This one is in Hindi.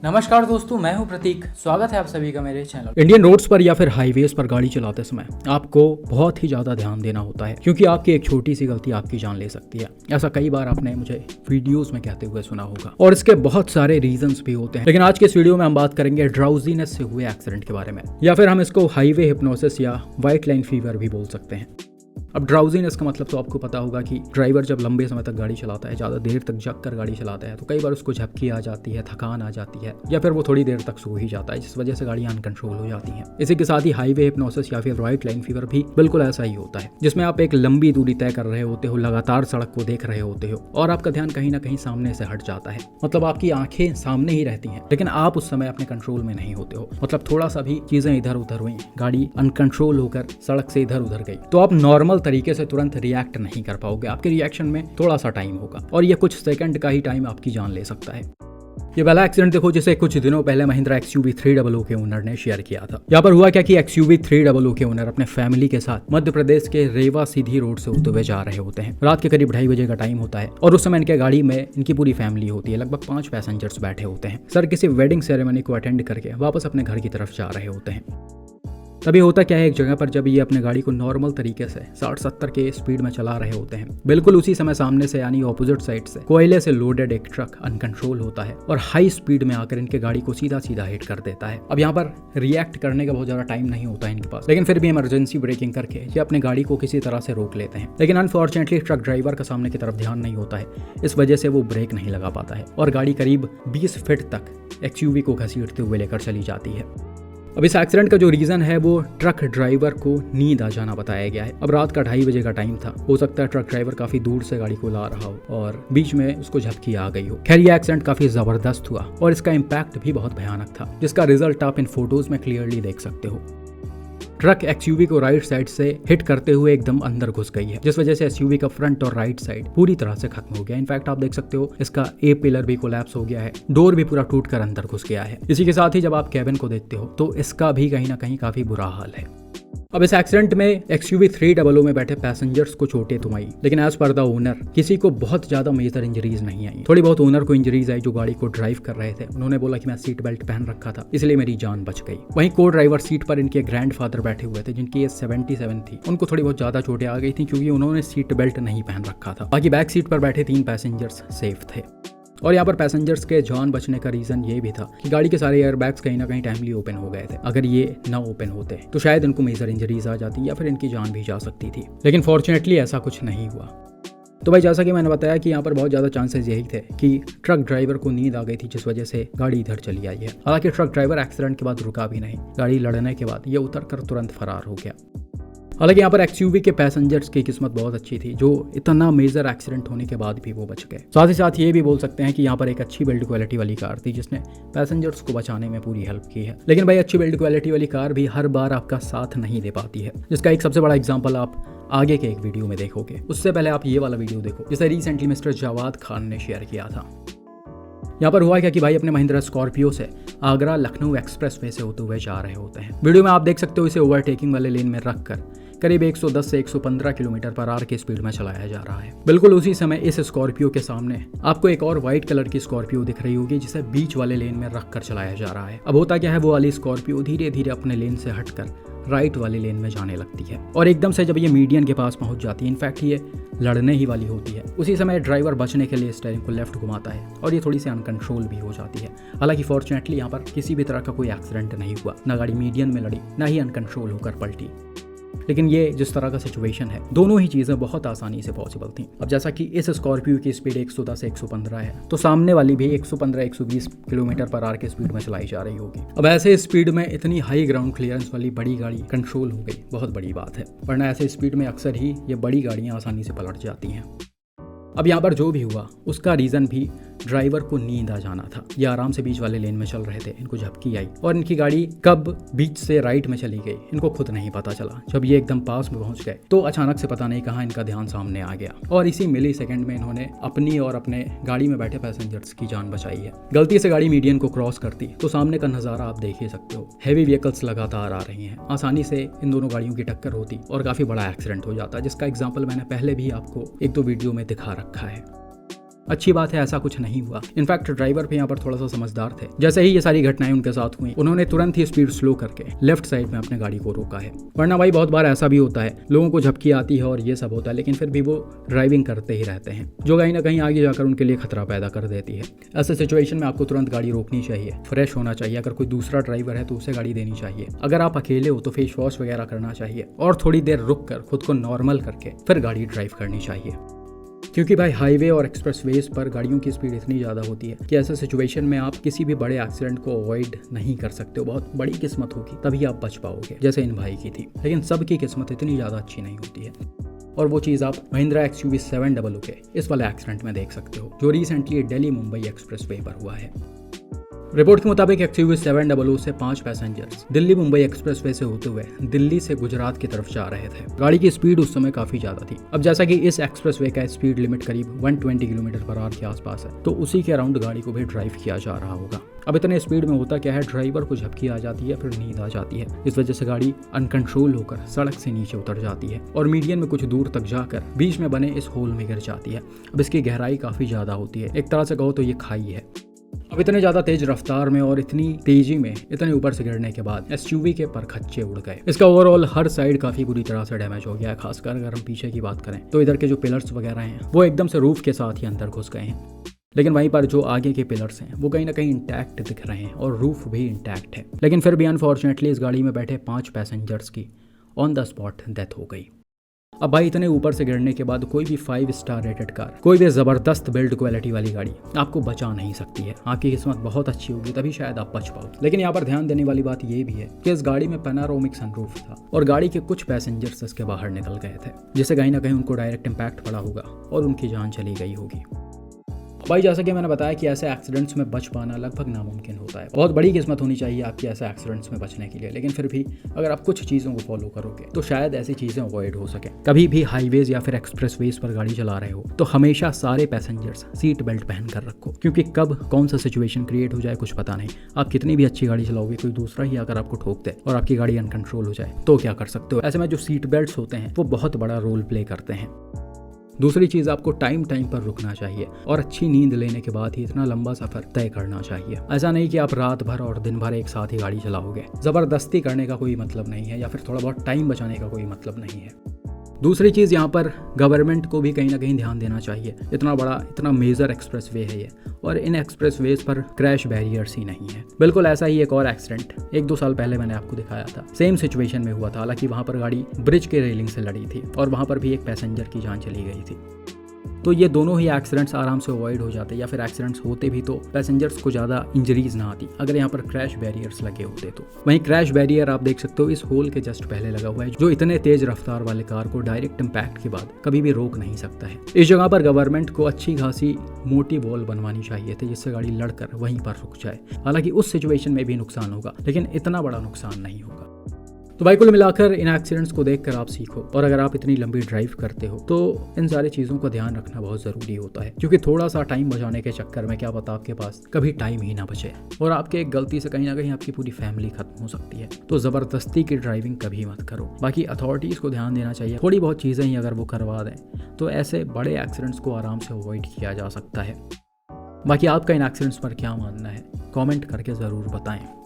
नमस्कार दोस्तों, मैं हूं प्रतीक। स्वागत है आप सभी का मेरे चैनल। इंडियन रोड्स पर या फिर हाईवेज पर गाड़ी चलाते समय आपको बहुत ही ज़्यादा ध्यान देना होता है, क्योंकि आपकी एक छोटी सी गलती आपकी जान ले सकती है। ऐसा कई बार आपने मुझे वीडियोस में कहते हुए सुना होगा और इसके बहुत सारे रीजंस भी होते हैं। लेकिन आज के इस वीडियो में हम बात करेंगे ड्राउजीनेस से हुए एक्सीडेंट के बारे में, या फिर हम इसको हाईवे हिप्नोसिस या व्हाइट लाइन फीवर भी बोल सकते हैं। अब ड्राउजीनेस का मतलब तो आपको पता होगा कि ड्राइवर जब लंबे समय तक गाड़ी चलाता है, ज़्यादा देर तक जग कर गाड़ी चलाता है, तो कई बार उसको झपकी आ जाती है, थकान आ जाती है, या फिर वो थोड़ी देर तक सो ही जाता है, जिस वजह से गाड़ियाँ अनकंट्रोल हो जाती हैं। इसी के साथ ही हाईवे हिप्नोसिस या फिर व्हाइट लाइन फीवर भी बिल्कुल ऐसा ही होता है, जिसमें आप एक लंबी दूरी तय कर रहे होते हो, लगातार सड़क को देख रहे होते हो और आपका ध्यान कहीं ना कहीं सामने से हट जाता है। मतलब आपकी आंखें सामने ही रहती हैं, लेकिन आप उस समय अपने कंट्रोल में नहीं होते हो। मतलब थोड़ा सा भी चीजें इधर उधर हुई, गाड़ी अनकंट्रोल होकर सड़क से इधर उधर गई, तो आप नॉर्मल तरीके से तुरंत रिएक्ट नहीं कर पाओगे। आपके रिएक्शन में थोड़ा सा टाइम होगा और ये कुछ सेकंड का ही टाइम आपकी जान ले सकता है। ये पहला एक्सीडेंट देखो, जिसे कुछ दिनों पहले महिंद्रा XUV 300 के ओनर ने शेयर किया था। यहाँ पर हुआ क्या कि XUV 300 के ओनर अपने फैमिली के साथ मध्य प्रदेश के रेवा सीधी रोड से होते हुए जा रहे होते हैं। रात के करीब 2:30 बजे का टाइम होता है और उस समय इनके गाड़ी में इनकी पूरी फैमिली होती है। लगभग 5 पैसेंजर्स बैठे होते हैं। सर किसी वेडिंग सेरेमनी को अटेंड करके वापस अपने घर की तरफ जा रहे होते हैं। तभी होता क्या है, एक जगह पर जब ये अपने गाड़ी को नॉर्मल तरीके से 60-70 के स्पीड में चला रहे होते हैं, बिल्कुल उसी समय सामने से यानी ऑपोजिट साइड से कोयले से लोडेड एक ट्रक अनकंट्रोल होता है और हाई स्पीड में आकर इनके गाड़ी को सीधा सीधा हिट कर देता है। अब यहाँ पर रिएक्ट करने का बहुत ज्यादा टाइम नहीं होता है इनके पास, लेकिन फिर भी इमरजेंसी ब्रेकिंग करके ये अपने गाड़ी को किसी तरह से रोक लेते हैं। लेकिन अनफॉर्चुनेटली ट्रक ड्राइवर का सामने की तरफ ध्यान नहीं होता है, इस वजह से वो ब्रेक नहीं लगा पाता है और गाड़ी करीब 20 फीट तक XUV को घसीटते हुए लेकर चली जाती है। अब इस एक्सीडेंट का जो रीजन है वो ट्रक ड्राइवर को नींद आ जाना बताया गया है। अब रात का 2:30 बजे का टाइम था। हो सकता है ट्रक ड्राइवर काफी दूर से गाड़ी को ला रहा हो और बीच में उसको झपकी आ गई हो। खैर ये एक्सीडेंट काफी जबरदस्त हुआ और इसका इम्पैक्ट भी बहुत भयानक था, जिसका रिजल्ट आप इन फोटोज में क्लियरली देख सकते हो। ट्रक XUV को राइट साइड से हिट करते हुए एकदम अंदर घुस गई है, जिस वजह से SUV का फ्रंट और राइट साइड पूरी तरह से खत्म हो गया। इनफैक्ट आप देख सकते हो इसका A पिलर भी कोलैप्स हो गया है, डोर भी पूरा टूट कर अंदर घुस गया है। इसी के साथ ही जब आप कैबिन को देखते हो तो इसका भी कहीं ना कहीं काफी बुरा हाल है। अब इस एक्सीडेंट में XUV 300 में बैठे पैसेंजर्स को चोटें तो आई, लेकिन एज पर द ओनर किसी को बहुत ज्यादा मेजर इंजरीज नहीं आई। थोड़ी बहुत ओनर को इंजरीज आई जो गाड़ी को ड्राइव कर रहे थे। उन्होंने बोला कि मैं सीट बेल्ट पहन रखा था इसलिए मेरी जान बच गई। वहीं को ड्राइवर सीट पर इनके ग्रैंडफादर बैठे हुए थे जिनकी एज 77 थी। उनको थोड़ी बहुत ज्यादा चोटें आ गई थी क्योंकि उन्होंने सीट बेल्ट नहीं पहन रखा था। बाकी बैक सीट पर बैठे 3 पैसेंजर्स सेफ थे। और यहाँ पर पैसेंजर्स के जान बचने का रीजन ये भी था कि गाड़ी के सारे एयरबैग्स कहीं ना कहीं टाइमली ओपन हो गए थे। अगर ये ना ओपन होते तो शायद इनको मेजर इंजरीज आ जाती या फिर इनकी जान भी जा सकती थी, लेकिन फॉर्चुनेटली ऐसा कुछ नहीं हुआ। तो भाई जैसा कि मैंने बताया कि यहाँ पर बहुत ज़्यादा चांसेस यही थे कि ट्रक ड्राइवर को नींद आ गई थी, जिस वजह से गाड़ी इधर चली आई है। हालांकि ट्रक ड्राइवर एक्सीडेंट के बाद रुका भी नहीं, गाड़ी लड़ने के बाद ये उतर कर तुरंत फरार हो गया। हालांकि यहाँ पर XUV के पैसेंजर्स की किस्मत बहुत अच्छी थी, जो इतना मेजर एक्सीडेंट होने के बाद भी वो बच गए। साथ ही साथ ये भी बोल सकते हैं कि यहाँ पर एक अच्छी बिल्ड क्वालिटी वाली कार थी जिसने पैसेंजर्स को बचाने में पूरी हेल्प की है। लेकिन भाई अच्छी बिल्ड क्वालिटी वाली कार भी हर बार आपका साथ नहीं दे पाती है, जिसका एक सबसे बड़ा एग्जाम्पल आप आगे के एक वीडियो में देखोगे। उससे पहले आप ये वाला वीडियो देखो जिसे रिसेंटली मिस्टर जावाद खान ने शेयर किया था। यहाँ पर हुआ क्या कि भाई अपने महिंद्रा स्कॉर्पियो से आगरा लखनऊ एक्सप्रेसवे से होते हुए जा रहे होते हैं। वीडियो में आप देख सकते हो इसे ओवरटेकिंग वाले लेन में रखकर करीब 110 से 115 किलोमीटर पर आवर की स्पीड में चलाया जा रहा है। बिल्कुल उसी समय इस स्कॉर्पियो के सामने आपको एक और व्हाइट कलर की स्कॉर्पियो दिख रही होगी जिसे बीच वाले लेन में रखकर चलाया जा रहा है। अब होता क्या है, वो वाली स्कॉर्पियो धीरे धीरे अपने लेन से हटकर राइट वाली लेन में जाने लगती है और एकदम से जब ये मीडियन के पास पहुंच जाती है, इनफैक्ट ये लड़ने ही वाली होती है, उसी समय ड्राइवर बचने के लिए स्टीयरिंग को लेफ्ट घुमाता है और ये थोड़ी सी अनकंट्रोल भी हो जाती है। हालांकि फॉर्चुनेटली यहाँ पर किसी भी तरह का कोई एक्सीडेंट नहीं हुआ, ना गाड़ी मीडियन में लड़ी ना ही अनकंट्रोल होकर पलटी। लेकिन ये जिस तरह का सिचुएशन है, दोनों ही चीज़ें बहुत आसानी से पॉसिबल थी। अब जैसा कि इस स्कॉर्पियो की स्पीड 110 से 115 है, तो सामने वाली भी 115-120 किलोमीटर पर आवर की स्पीड में चलाई जा रही होगी। अब ऐसे स्पीड में इतनी हाई ग्राउंड क्लियरेंस वाली बड़ी गाड़ी कंट्रोल हो गई, बहुत बड़ी बात है, वरना ऐसे स्पीड में अक्सर ही ये बड़ी गाड़ियाँ आसानी से पलट जाती हैं। अब यहाँ पर जो भी हुआ उसका रीज़न भी ड्राइवर को नींद आ जाना था। ये आराम से बीच वाले लेन में चल रहे थे, इनको झपकी आई और इनकी गाड़ी कब बीच से राइट में चली गई इनको खुद नहीं पता चला। जब ये एकदम पास में पहुंच गए तो अचानक से पता नहीं कहाँ इनका ध्यान सामने आ गया और इसी मिली सेकेंड में इन्होंने अपनी और अपने गाड़ी में बैठे पैसेंजर्स की जान बचाई है। गलती से गाड़ी मीडियन को क्रॉस करती तो सामने का नज़ारा आप देख ही सकते हो, हैवी व्हीकल्स लगातार आ रही हैं, आसानी से इन दोनों गाड़ियों की टक्कर होती और काफ़ी बड़ा एक्सीडेंट हो जाता, जिसका एग्जाम्पल मैंने पहले भी आपको 1-2 वीडियो में दिखा रखा है। अच्छी बात है, ऐसा कुछ नहीं हुआ। इनफैक्ट ड्राइवर भी यहाँ पर थोड़ा सा समझदार थे। जैसे ही ये सारी घटनाएं उनके साथ हुई, उन्होंने तुरंत ही स्पीड स्लो करके लेफ्ट साइड में अपने गाड़ी को रोका है। वरना भाई बहुत बार ऐसा भी होता है, लोगों को झपकी आती है और ये सब होता है, लेकिन फिर भी वो ड्राइविंग करते ही रहते हैं, जो कहीं ना कहीं आगे जाकर उनके लिए खतरा पैदा कर देती है। ऐसे सिचुएशन में आपको तुरंत गाड़ी रोकनी चाहिए, फ्रेश होना चाहिए। अगर कोई दूसरा ड्राइवर है तो उसे गाड़ी देनी चाहिए। अगर आप अकेले हो तो फेस वॉश वगैरह करना चाहिए और थोड़ी देर रुक कर खुद को नॉर्मल करके फिर गाड़ी ड्राइव करनी चाहिए। क्योंकि भाई हाईवे और एक्सप्रेसवेज पर गाड़ियों की स्पीड इतनी ज़्यादा होती है कि ऐसे सिचुएशन में आप किसी भी बड़े एक्सीडेंट को अवॉइड नहीं कर सकते हो। बहुत बड़ी किस्मत होगी तभी आप बच पाओगे, जैसे इन भाई की थी। लेकिन सबकी किस्मत इतनी ज़्यादा अच्छी नहीं होती है, और वो चीज़ आप महिंद्रा XUV 700 के इस वाले एक्सीडेंट में देख सकते हो, जो रिसेंटली दिल्ली मुंबई एक्सप्रेसवे पर हुआ है। रिपोर्ट के मुताबिक XUV 700 से 5 पैसेंजर्स दिल्ली मुंबई एक्सप्रेसवे से होते हुए दिल्ली से गुजरात की तरफ जा रहे थे। गाड़ी की स्पीड उस समय काफी ज्यादा थी। अब जैसा कि इस एक्सप्रेसवे का स्पीड लिमिट करीब 120 किलोमीटर/आवर के आसपास है, तो उसी के अराउंड गाड़ी को भी ड्राइव किया जा रहा होगा। अब इतने स्पीड में होता क्या है, ड्राइवर को झपकी आ जाती है, फिर नींद आ जाती है। इस वजह से गाड़ी अनकंट्रोल होकर सड़क से नीचे उतर जाती है और मीडियन में कुछ दूर तक जाकर बीच में बने इस होल में गिर जाती है। अब इसकी गहराई काफी ज्यादा होती है, एक तरह से कहो तो ये खाई है। अब इतने ज़्यादा तेज रफ्तार में और इतनी तेजी में इतने ऊपर से गिरने के बाद SUV के परखच्चे उड़ गए। इसका ओवरऑल हर साइड काफ़ी बुरी तरह से डैमेज हो गया है। खासकर अगर हम पीछे की बात करें तो इधर के जो पिलर्स वगैरह हैं वो एकदम से रूफ के साथ ही अंदर घुस गए हैं, लेकिन वहीं पर जो आगे के पिलर्स हैं वो कहीं ना कहीं इंटैक्ट दिख रहे हैं और रूफ भी इंटैक्ट है। लेकिन फिर भी अनफॉर्चुनेटली इस गाड़ी में बैठे 5 पैसेंजर्स की ऑन द स्पॉट डेथ हो गई। अब भाई इतने ऊपर से गिरने के बाद कोई भी 5 स्टार रेटेड कार, कोई भी ज़बरदस्त बिल्ड क्वालिटी वाली गाड़ी आपको बचा नहीं सकती है। आपकी किस्मत बहुत अच्छी होगी तभी शायद आप बच पाओ। लेकिन यहाँ पर ध्यान देने वाली बात ये भी है कि इस गाड़ी में पैनारोमिक सनरूफ था और गाड़ी के कुछ पैसेंजर्स इसके बाहर निकल गए थे, जिससे कहीं ना कहीं उनको डायरेक्ट इम्पैक्ट पड़ा होगा और उनकी जान चली गई होगी। भाई जैसा कि मैंने बताया कि ऐसे एक्सीडेंट्स में बच पाना लगभग नामुमकिन होता है। बहुत बड़ी किस्मत होनी चाहिए आपकी ऐसे एक्सीडेंट्स में बचने के लिए। लेकिन फिर भी अगर आप कुछ चीज़ों को फॉलो करोगे तो शायद ऐसी चीज़ें अवॉइड हो सके। कभी भी हाईवेज या फिर एक्सप्रेसवेज पर गाड़ी चला रहे हो तो हमेशा सारे पैसेंजर्स सीट बेल्ट पहन कर रखो, क्योंकि कब कौन सा सिचुएशन क्रिएट हो जाए कुछ पता नहीं। आप कितनी भी अच्छी गाड़ी चलाओगे, कोई दूसरा ही अगर आपको ठोक दे और आपकी गाड़ी अनकंट्रोल हो जाए तो क्या कर सकते हो। ऐसे में जो सीट बेल्ट होते हैं वो बहुत बड़ा रोल प्ले करते हैं। दूसरी चीज़, आपको टाइम पर रुकना चाहिए और अच्छी नींद लेने के बाद ही इतना लंबा सफर तय करना चाहिए। ऐसा नहीं कि आप रात भर और दिन भर एक साथ ही गाड़ी चलाओगे। ज़बरदस्ती करने का कोई मतलब नहीं है या फिर थोड़ा बहुत टाइम बचाने का कोई मतलब नहीं है। दूसरी चीज़, यहाँ पर गवर्नमेंट को भी कहीं ना कहीं ध्यान देना चाहिए। इतना बड़ा, इतना मेजर एक्सप्रेसवे है ये, और इन एक्सप्रेसवेज पर क्रैश बैरियर्स ही नहीं है। बिल्कुल ऐसा ही एक और एक्सीडेंट 1-2 साल पहले मैंने आपको दिखाया था, सेम सिचुएशन में हुआ था। हालांकि वहाँ पर गाड़ी ब्रिज के रेलिंग से लड़ी थी और वहाँ पर भी एक पैसेंजर की जान चली गई थी। तो ये दोनों ही एक्सीडेंट्स आराम से अवॉइड हो जाते, या फिर एक्सीडेंट्स होते भी तो पैसेंजर्स को ज़्यादा इंजरीज ना आती अगर यहाँ पर क्रैश बैरियर्स लगे होते तो। वहीं क्रैश बैरियर आप देख सकते हो इस होल के जस्ट पहले लगा हुआ है, जो इतने तेज रफ्तार वाले कार को डायरेक्ट इम्पैक्ट के बाद कभी भी रोक नहीं सकता है। इस जगह पर गवर्नमेंट को अच्छी खासी मोटी वॉल बनवानी चाहिए थी, जिससे गाड़ी लड़कर वहीं पर रुक जाए। हालांकि उस सिचुएशन में भी नुकसान होगा, लेकिन इतना बड़ा नुकसान नहीं होगा। तो भाई कुल मिलाकर इन एक्सीडेंट्स को देखकर आप सीखो, और अगर आप इतनी लंबी ड्राइव करते हो तो इन सारी चीज़ों का ध्यान रखना बहुत ज़रूरी होता है, क्योंकि थोड़ा सा टाइम बचाने के चक्कर में क्या पता आपके पास कभी टाइम ही ना बचे और आपके एक गलती से कहीं ना कहीं आपकी पूरी फैमिली खत्म हो सकती है। तो ज़बरदस्ती की ड्राइविंग कभी मत करो। बाकी अथॉरिटीज़ को ध्यान देना चाहिए, थोड़ी बहुत चीज़ें ही अगर वो करवा दें तो ऐसे बड़े एक्सीडेंट्स को आराम से अवॉइड किया जा सकता है। बाकी आपका इन एक्सीडेंट्स पर क्या मानना है, कमेंट करके ज़रूर बताएं।